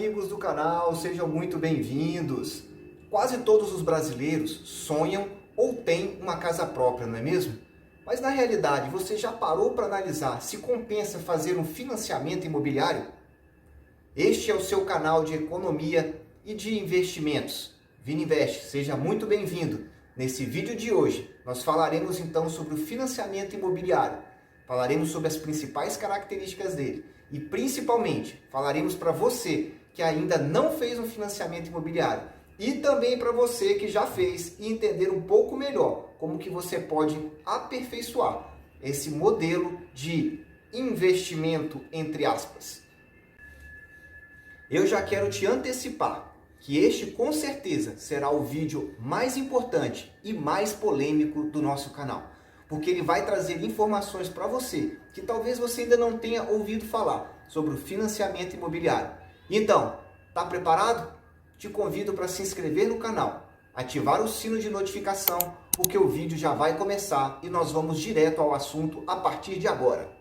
amigos do canal, sejam muito bem-vindos. Quase todos os brasileiros sonham ou têm uma casa própria, não é mesmo? Mas na realidade, você já parou para analisar se compensa fazer um financiamento imobiliário? Este é o seu canal de economia e de investimentos. Vininvest, seja muito bem-vindo. Nesse vídeo de hoje, nós falaremos então sobre o financiamento imobiliário. Falaremos sobre as principais características dele e principalmente falaremos para você que ainda não fez um financiamento imobiliário e também para você que já fez e entender um pouco melhor como que você pode aperfeiçoar esse modelo de investimento entre aspas. Eu já quero te antecipar que este com certeza será o vídeo mais importante e mais polêmico do nosso canal, porque ele vai trazer informações para você que talvez você ainda não tenha ouvido falar sobre o financiamento imobiliário. Então, está preparado? Te convido para se inscrever no canal, ativar o sino de notificação, porque o vídeo já vai começar e nós vamos direto ao assunto a partir de agora.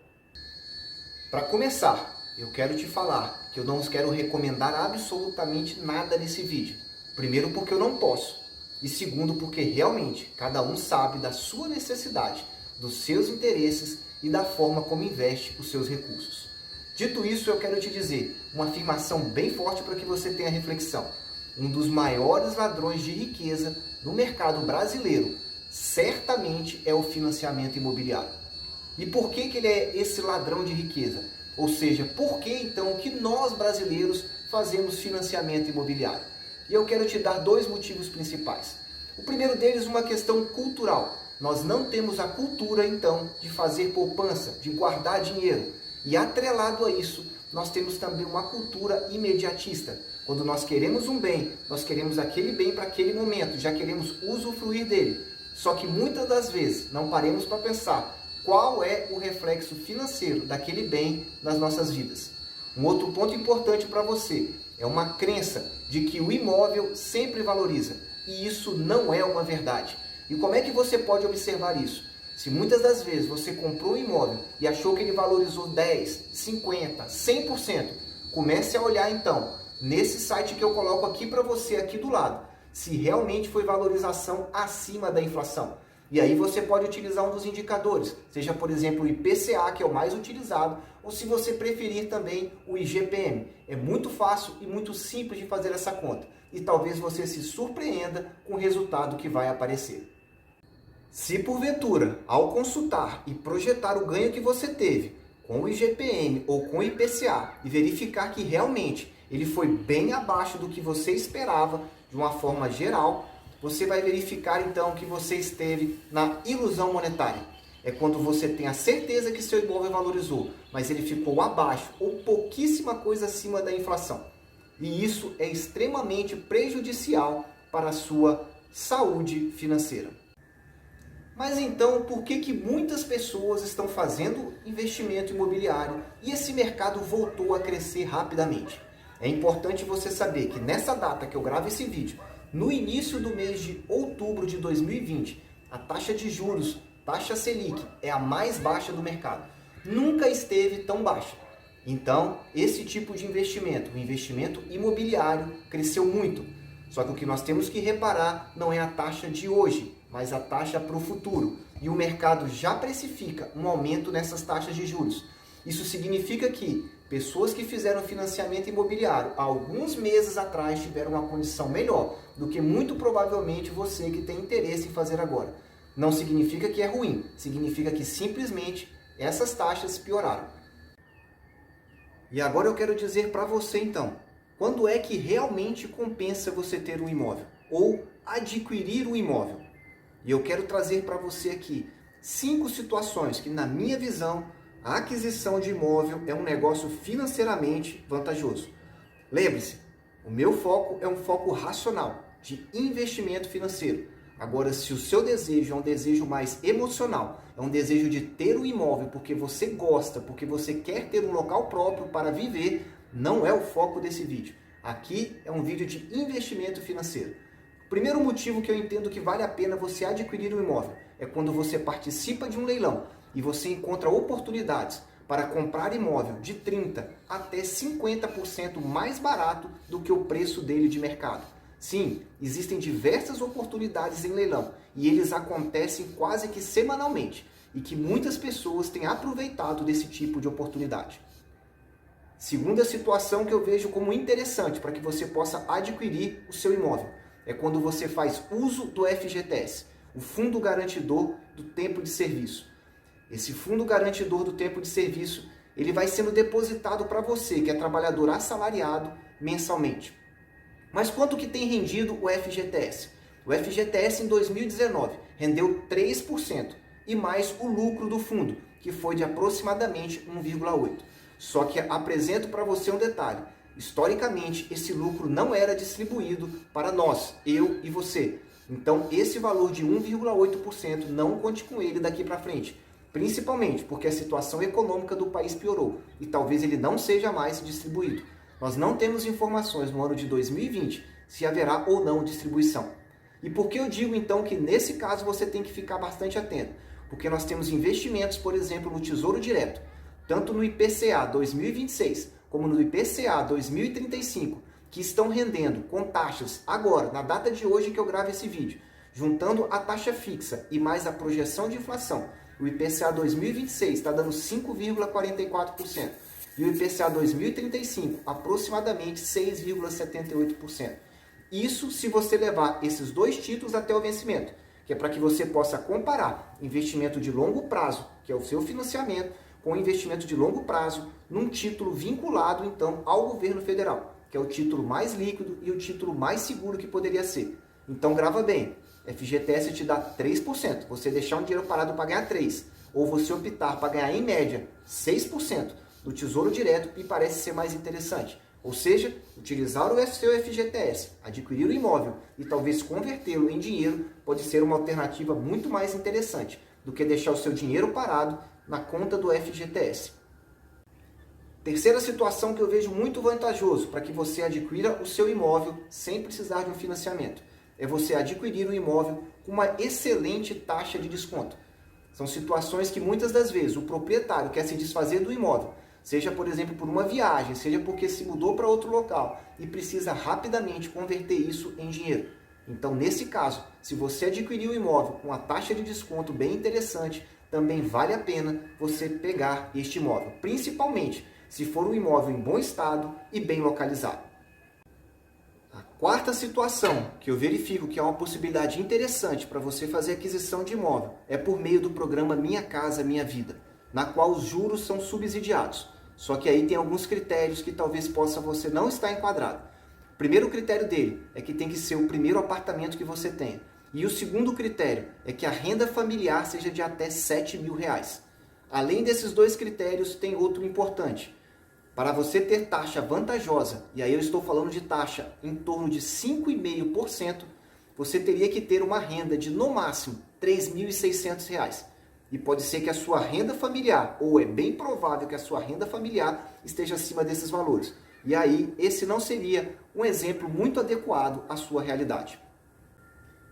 Para começar, eu quero te falar que eu não quero recomendar absolutamente nada nesse vídeo. Primeiro, porque eu não posso. E segundo, porque realmente cada um sabe da sua necessidade, dos seus interesses e da forma como investe os seus recursos. Dito isso, eu quero te dizer uma afirmação bem forte para que você tenha reflexão. Um dos maiores ladrões de riqueza no mercado brasileiro certamente é o financiamento imobiliário. E por que ele é esse ladrão de riqueza? Ou seja, por que então que nós brasileiros fazemos financiamento imobiliário? E eu quero te dar dois motivos principais. O primeiro deles, uma questão cultural. Nós não temos a cultura, então, de fazer poupança, de guardar dinheiro. E atrelado a isso, nós temos também uma cultura imediatista. Quando nós queremos um bem, nós queremos aquele bem para aquele momento, já queremos usufruir dele. Só que muitas das vezes não paremos para pensar qual é o reflexo financeiro daquele bem nas nossas vidas. Um outro ponto importante para você é uma crença de que o imóvel sempre valoriza. E isso não é uma verdade. E como é que você pode observar isso? Se muitas das vezes você comprou um imóvel e achou que ele valorizou 10, 50, 100%, comece a olhar então, nesse site que eu coloco aqui para você, aqui do lado, se realmente foi valorização acima da inflação. E aí você pode utilizar um dos indicadores, seja por exemplo o IPCA, que é o mais utilizado, ou se você preferir também o IGPM. É muito fácil e muito simples de fazer essa conta. E talvez você se surpreenda com o resultado que vai aparecer. Se porventura, ao consultar e projetar o ganho que você teve com o IGPM ou com o IPCA e verificar que realmente ele foi bem abaixo do que você esperava de uma forma geral, você vai verificar então que você esteve na ilusão monetária. É quando você tem a certeza que seu imóvel valorizou, mas ele ficou abaixo ou pouquíssima coisa acima da inflação. E isso é extremamente prejudicial para a sua saúde financeira. Mas então, por que muitas pessoas estão fazendo investimento imobiliário e esse mercado voltou a crescer rapidamente? É importante você saber que nessa data que eu gravo esse vídeo, no início do mês de outubro de 2020, a taxa de juros, taxa Selic, é a mais baixa do mercado. Nunca esteve tão baixa. Então, esse tipo de investimento, o investimento imobiliário, cresceu muito. Só que o que nós temos que reparar não é a taxa de hoje, mas a taxa para o futuro. E o mercado já precifica um aumento nessas taxas de juros. Isso significa que pessoas que fizeram financiamento imobiliário há alguns meses atrás tiveram uma condição melhor do que muito provavelmente você que tem interesse em fazer agora. Não significa que é ruim, significa que simplesmente essas taxas pioraram. E agora eu quero dizer para você então, quando é que realmente compensa você ter um imóvel ou adquirir um imóvel? E eu quero trazer para você aqui 5 situações que, na minha visão, a aquisição de imóvel é um negócio financeiramente vantajoso. Lembre-se, o meu foco é um foco racional, de investimento financeiro. Agora, se o seu desejo é um desejo mais emocional, é um desejo de ter um imóvel porque você gosta, porque você quer ter um local próprio para viver, não é o foco desse vídeo. Aqui é um vídeo de investimento financeiro. O primeiro motivo que eu entendo que vale a pena você adquirir um imóvel é quando você participa de um leilão e você encontra oportunidades para comprar imóvel de 30% até 50% mais barato do que o preço dele de mercado. Sim, existem diversas oportunidades em leilão e eles acontecem quase que semanalmente e que muitas pessoas têm aproveitado desse tipo de oportunidade. Segunda situação que eu vejo como interessante para que você possa adquirir o seu imóvel é quando você faz uso do FGTS, o Fundo Garantidor do Tempo de Serviço. Esse Fundo Garantidor do Tempo de Serviço, ele vai sendo depositado para você, que é trabalhador assalariado, mensalmente. Mas quanto que tem rendido o FGTS? O FGTS em 2019 rendeu 3% e mais o lucro do fundo, que foi de aproximadamente 1,8%. Só que apresento para você um detalhe. Historicamente, esse lucro não era distribuído para nós, eu e você. Então, esse valor de 1,8% não conte com ele daqui para frente. Principalmente porque a situação econômica do país piorou e talvez ele não seja mais distribuído. Nós não temos informações no ano de 2020 se haverá ou não distribuição. E por que eu digo então que nesse caso você tem que ficar bastante atento? Porque nós temos investimentos, por exemplo, no Tesouro Direto, tanto no IPCA 2026 como no IPCA 2035, que estão rendendo com taxas agora, na data de hoje que eu gravo esse vídeo, juntando a taxa fixa e mais a projeção de inflação. O IPCA 2026 está dando 5,44% e o IPCA 2035 aproximadamente 6,78%. Isso se você levar esses dois títulos até o vencimento, que é para que você possa comparar investimento de longo prazo, que é o seu financiamento, com investimento de longo prazo num título vinculado então ao governo federal, que é o título mais líquido e o título mais seguro que poderia ser. Então grava bem. FGTS te dá 3%, você deixar um dinheiro parado para ganhar 3%, ou você optar para ganhar em média 6% do Tesouro Direto, e parece ser mais interessante. Ou seja, utilizar o seu FGTS, adquirir o imóvel e talvez convertê-lo em dinheiro pode ser uma alternativa muito mais interessante do que deixar o seu dinheiro parado na conta do FGTS. Terceira situação que eu vejo muito vantajoso para que você adquira o seu imóvel sem precisar de um financiamento é você adquirir o imóvel com uma excelente taxa de desconto. São situações que muitas das vezes o proprietário quer se desfazer do imóvel, seja, por exemplo, por uma viagem, seja porque se mudou para outro local e precisa rapidamente converter isso em dinheiro. Então, nesse caso, se você adquirir o imóvel com uma taxa de desconto bem interessante, também vale a pena você pegar este imóvel, principalmente se for um imóvel em bom estado e bem localizado. A quarta situação que eu verifico que é uma possibilidade interessante para você fazer aquisição de imóvel é por meio do programa Minha Casa Minha Vida, na qual os juros são subsidiados. Só que aí tem alguns critérios que talvez possa você não estar enquadrado. O primeiro critério dele é que tem que ser o primeiro apartamento que você tenha. E o segundo critério é que a renda familiar seja de até R$7.000. Além desses dois critérios, tem outro importante. Para você ter taxa vantajosa, e aí eu estou falando de taxa em torno de 5,5%, você teria que ter uma renda de, no máximo, R$3.600. E pode ser que a sua renda familiar, ou é bem provável que a sua renda familiar esteja acima desses valores. E aí, esse não seria um exemplo muito adequado à sua realidade.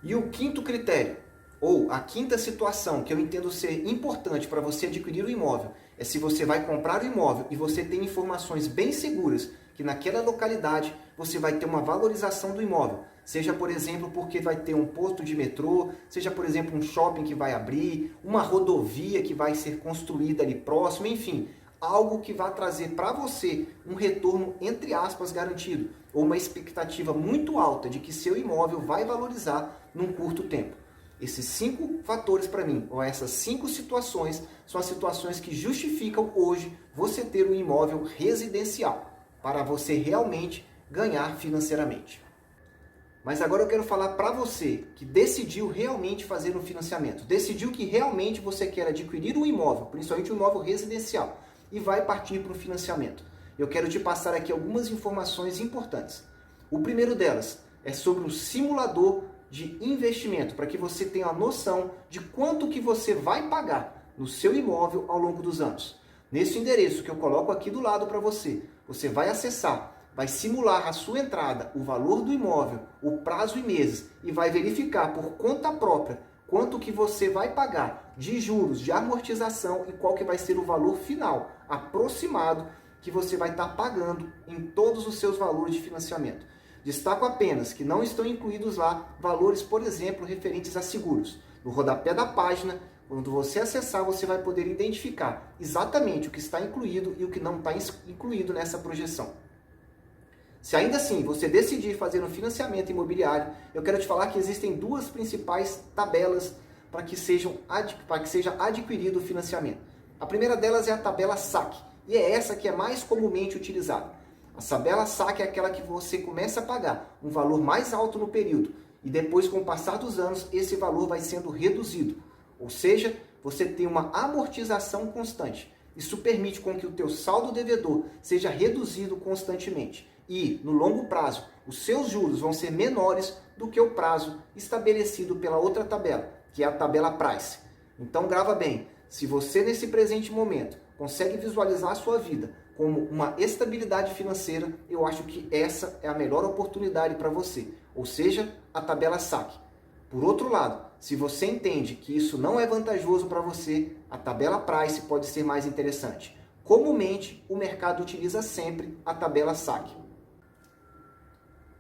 E o quinto critério, ou a quinta situação que eu entendo ser importante para você adquirir o imóvel, é se você vai comprar o imóvel e você tem informações bem seguras que naquela localidade você vai ter uma valorização do imóvel. Seja, por exemplo, porque vai ter um posto de metrô, seja, por exemplo, um shopping que vai abrir, uma rodovia que vai ser construída ali próximo, enfim, algo que vai trazer para você um retorno, entre aspas, garantido, ou uma expectativa muito alta de que seu imóvel vai valorizar num curto tempo. Esses 5 fatores para mim, ou essas 5 situações, são as situações que justificam hoje você ter um imóvel residencial, para você realmente ganhar financeiramente. Mas agora eu quero falar para você que decidiu realmente fazer um financiamento, decidiu que realmente você quer adquirir um imóvel, principalmente um imóvel residencial, e vai partir para o financiamento. Eu quero te passar aqui algumas informações importantes. O primeiro delas é sobre um simulador de investimento, para que você tenha a noção de quanto que você vai pagar no seu imóvel ao longo dos anos. Nesse endereço que eu coloco aqui do lado para você, você vai acessar, vai simular a sua entrada, o valor do imóvel, o prazo em meses e vai verificar por conta própria quanto que você vai pagar de juros, de amortização e qual que vai ser o valor final aproximado que você vai estar pagando em todos os seus valores de financiamento. Destaco apenas que não estão incluídos lá valores, por exemplo, referentes a seguros. No rodapé da página, quando você acessar, você vai poder identificar exatamente o que está incluído e o que não está incluído nessa projeção. Se ainda assim você decidir fazer um financiamento imobiliário, eu quero te falar que existem duas principais tabelas para que seja adquirido o financiamento. A primeira delas é a tabela SAC, e é essa que é mais comumente utilizada. A tabela SAC é aquela que você começa a pagar um valor mais alto no período, e depois, com o passar dos anos, esse valor vai sendo reduzido. Ou seja, você tem uma amortização constante. Isso permite com que o teu saldo devedor seja reduzido constantemente. E, no longo prazo, os seus juros vão ser menores do que o prazo estabelecido pela outra tabela, que é a tabela Price. Então, grava bem, se você nesse presente momento consegue visualizar a sua vida como uma estabilidade financeira, eu acho que essa é a melhor oportunidade para você, ou seja, a tabela SAC. Por outro lado, se você entende que isso não é vantajoso para você, a tabela Price pode ser mais interessante. Comumente, o mercado utiliza sempre a tabela SAC.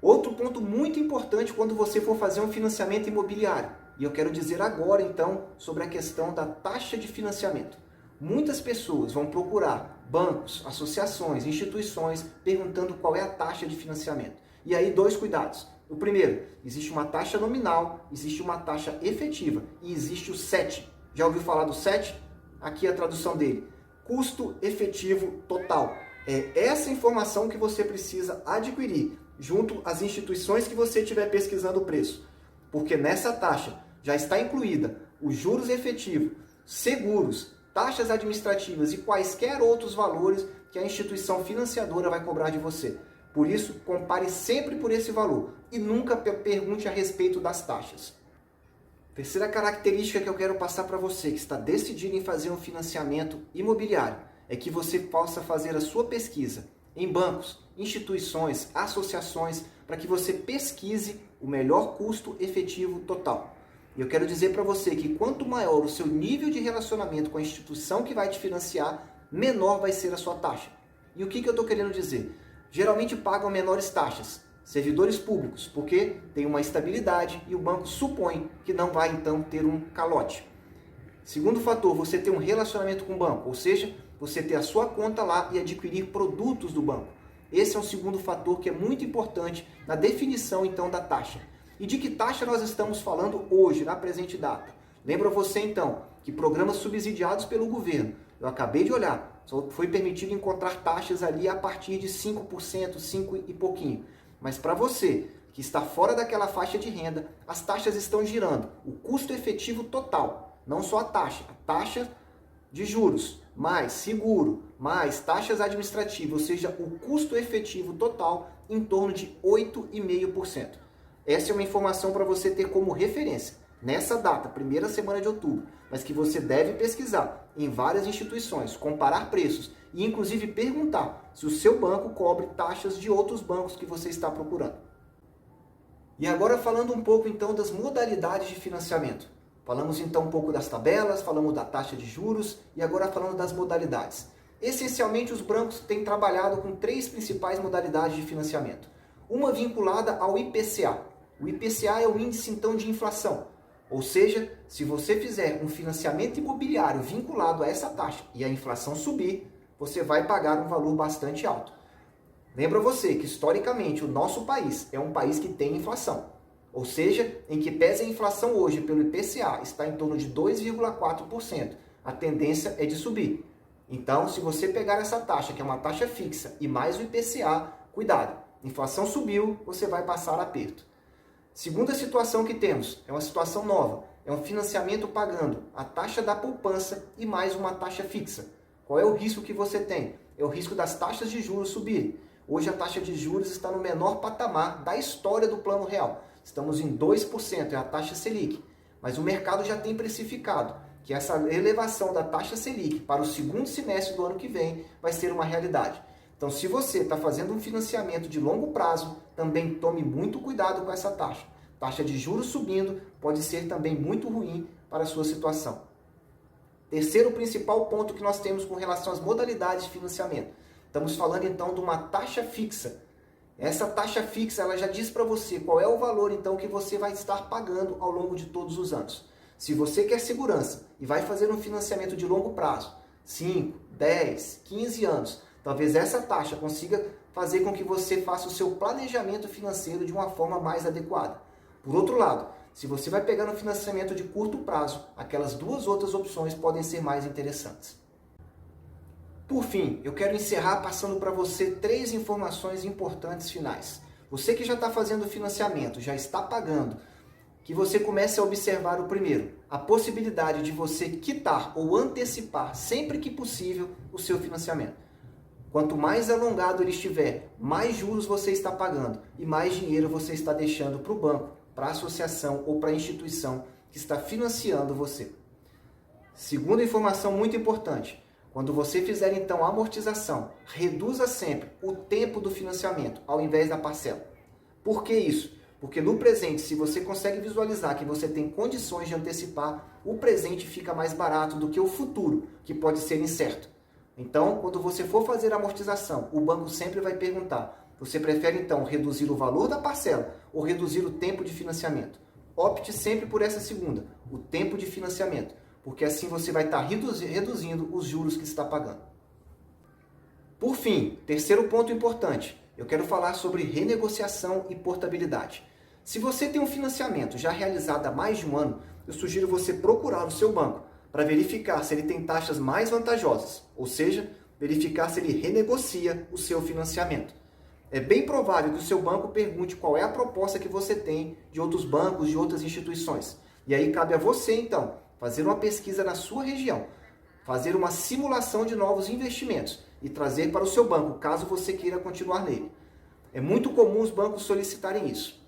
Outro ponto muito importante quando você for fazer um financiamento imobiliário, e eu quero dizer agora então sobre a questão da taxa de financiamento. Muitas pessoas vão procurar bancos, associações, instituições perguntando qual é a taxa de financiamento. E aí, dois cuidados. O primeiro, existe uma taxa nominal, existe uma taxa efetiva e existe o SET. Já ouviu falar do SET? Aqui é a tradução dele. Custo efetivo total. É essa informação que você precisa adquirir junto às instituições que você estiver pesquisando o preço. Porque nessa taxa já está incluída os juros efetivos, seguros, taxas administrativas e quaisquer outros valores que a instituição financiadora vai cobrar de você. Por isso, compare sempre por esse valor e nunca pergunte a respeito das taxas. Terceira característica que eu quero passar para você que está decidido em fazer um financiamento imobiliário é que você possa fazer a sua pesquisa em bancos, instituições, associações, para que você pesquise o melhor custo efetivo total. E eu quero dizer para você que quanto maior o seu nível de relacionamento com a instituição que vai te financiar, menor vai ser a sua taxa. E o que eu estou querendo dizer? Geralmente pagam menores taxas, servidores públicos, porque tem uma estabilidade e o banco supõe que não vai então ter um calote. Segundo fator, você ter um relacionamento com o banco, ou seja, você ter a sua conta lá e adquirir produtos do banco. Esse é um segundo fator que é muito importante na definição então da taxa. E de que taxa nós estamos falando hoje, na presente data? Lembra você então que programas subsidiados pelo governo, eu acabei de olhar, só foi permitido encontrar taxas ali a partir de 5%, 5 e pouquinho. Mas para você que está fora daquela faixa de renda, as taxas estão girando. O custo efetivo total, não só a taxa de juros, mais seguro, mais taxas administrativas, ou seja, o custo efetivo total em torno de 8,5%. Essa é uma informação para você ter como referência nessa data, primeira semana de outubro, mas que você deve pesquisar em várias instituições, comparar preços e inclusive perguntar se o seu banco cobre taxas de outros bancos que você está procurando. E agora falando um pouco então das modalidades de financiamento. Falamos então um pouco das tabelas, falamos da taxa de juros e agora falando das modalidades. Essencialmente os bancos têm trabalhado com três principais modalidades de financiamento. Uma vinculada ao IPCA. O IPCA é o índice então de inflação. Ou seja, se você fizer um financiamento imobiliário vinculado a essa taxa e a inflação subir, você vai pagar um valor bastante alto. Lembra você que historicamente o nosso país é um país que tem inflação. Ou seja, em que pese a inflação hoje pelo IPCA está em torno de 2,4%, a tendência é de subir. Então, se você pegar essa taxa, que é uma taxa fixa, e mais o IPCA, cuidado, inflação subiu, você vai passar aperto. Segunda situação que temos, é uma situação nova, é um financiamento pagando a taxa da poupança e mais uma taxa fixa. Qual é o risco que você tem? É o risco das taxas de juros subirem. Hoje a taxa de juros está no menor patamar da história do Plano Real. Estamos em 2%, é a taxa Selic. Mas o mercado já tem precificado que essa elevação da taxa Selic para o segundo semestre do ano que vem vai ser uma realidade. Então, se você está fazendo um financiamento de longo prazo, também tome muito cuidado com essa taxa. Taxa de juros subindo pode ser também muito ruim para a sua situação. Terceiro principal ponto que nós temos com relação às modalidades de financiamento. Estamos falando então de uma taxa fixa. Essa taxa fixa, ela já diz para você qual é o valor então que você vai estar pagando ao longo de todos os anos. Se você quer segurança e vai fazer um financiamento de longo prazo, 5, 10, 15 anos, talvez essa taxa consiga fazer com que você faça o seu planejamento financeiro de uma forma mais adequada. Por outro lado, se você vai pegar no financiamento de curto prazo, aquelas duas outras opções podem ser mais interessantes. Por fim, eu quero encerrar passando para você 3 informações importantes finais. Você que já está fazendo financiamento, já está pagando, que você comece a observar o primeiro, a possibilidade de você quitar ou antecipar sempre que possível o seu financiamento. Quanto mais alongado ele estiver, mais juros você está pagando e mais dinheiro você está deixando para o banco, para a associação ou para a instituição que está financiando você. Segunda informação muito importante, quando você fizer então a amortização, reduza sempre o tempo do financiamento ao invés da parcela. Por que isso? Porque no presente, se você consegue visualizar que você tem condições de antecipar, o presente fica mais barato do que o futuro, que pode ser incerto. Então, quando você for fazer a amortização, o banco sempre vai perguntar, você prefere então reduzir o valor da parcela ou reduzir o tempo de financiamento? Opte sempre por essa segunda, o tempo de financiamento, porque assim você vai estar reduzindo os juros que está pagando. Por fim, terceiro ponto importante, eu quero falar sobre renegociação e portabilidade. Se você tem um financiamento já realizado há mais de um ano, eu sugiro você procurar o seu banco para verificar se ele tem taxas mais vantajosas, ou seja, verificar se ele renegocia o seu financiamento. É bem provável que o seu banco pergunte qual é a proposta que você tem de outros bancos, de outras instituições. E aí cabe a você, então, fazer uma pesquisa na sua região, fazer uma simulação de novos investimentos e trazer para o seu banco, caso você queira continuar nele. É muito comum os bancos solicitarem isso.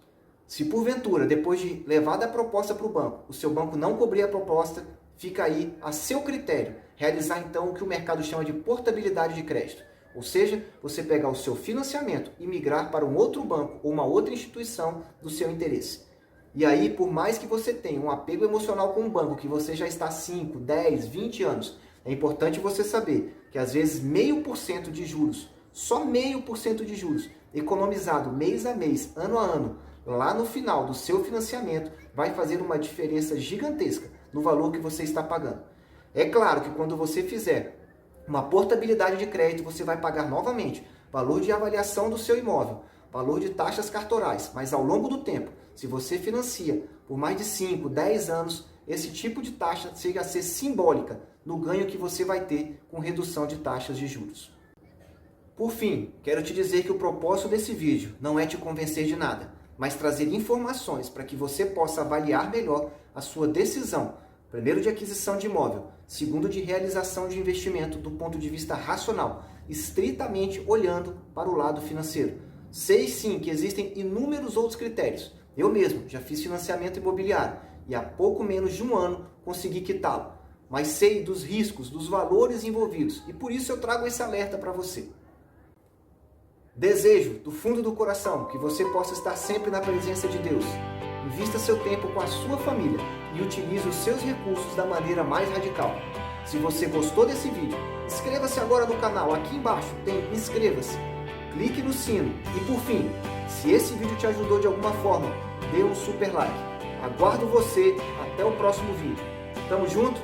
Se porventura, depois de levada a proposta para o banco, o seu banco não cobrir a proposta, fica aí a seu critério realizar então o que o mercado chama de portabilidade de crédito. Ou seja, você pegar o seu financiamento e migrar para um outro banco ou uma outra instituição do seu interesse. E aí, por mais que você tenha um apego emocional com um banco que você já está 5, 10, 20 anos, é importante você saber que às vezes 0,5% de juros, só 0,5% de juros, economizado mês a mês, ano a ano, lá no final do seu financiamento, vai fazer uma diferença gigantesca no valor que você está pagando. É claro que quando você fizer uma portabilidade de crédito, você vai pagar novamente valor de avaliação do seu imóvel, valor de taxas cartorais, mas ao longo do tempo, se você financia por mais de 5, 10 anos, esse tipo de taxa chega a ser simbólica no ganho que você vai ter com redução de taxas de juros. Por fim, quero te dizer que o propósito desse vídeo não é te convencer de nada, mas trazer informações para que você possa avaliar melhor a sua decisão, primeiro de aquisição de imóvel, segundo de realização de investimento do ponto de vista racional, estritamente olhando para o lado financeiro. Sei sim que existem inúmeros outros critérios. Eu mesmo já fiz financiamento imobiliário e há pouco menos de um ano consegui quitá-lo. Mas sei dos riscos, dos valores envolvidos e por isso eu trago esse alerta para você. Desejo, do fundo do coração, que você possa estar sempre na presença de Deus. Invista seu tempo com a sua família e utilize os seus recursos da maneira mais radical. Se você gostou desse vídeo, inscreva-se agora no canal. Aqui embaixo tem inscreva-se. Clique no sino e, por fim, se esse vídeo te ajudou de alguma forma, dê um super like. Aguardo você até o próximo vídeo. Tamo junto?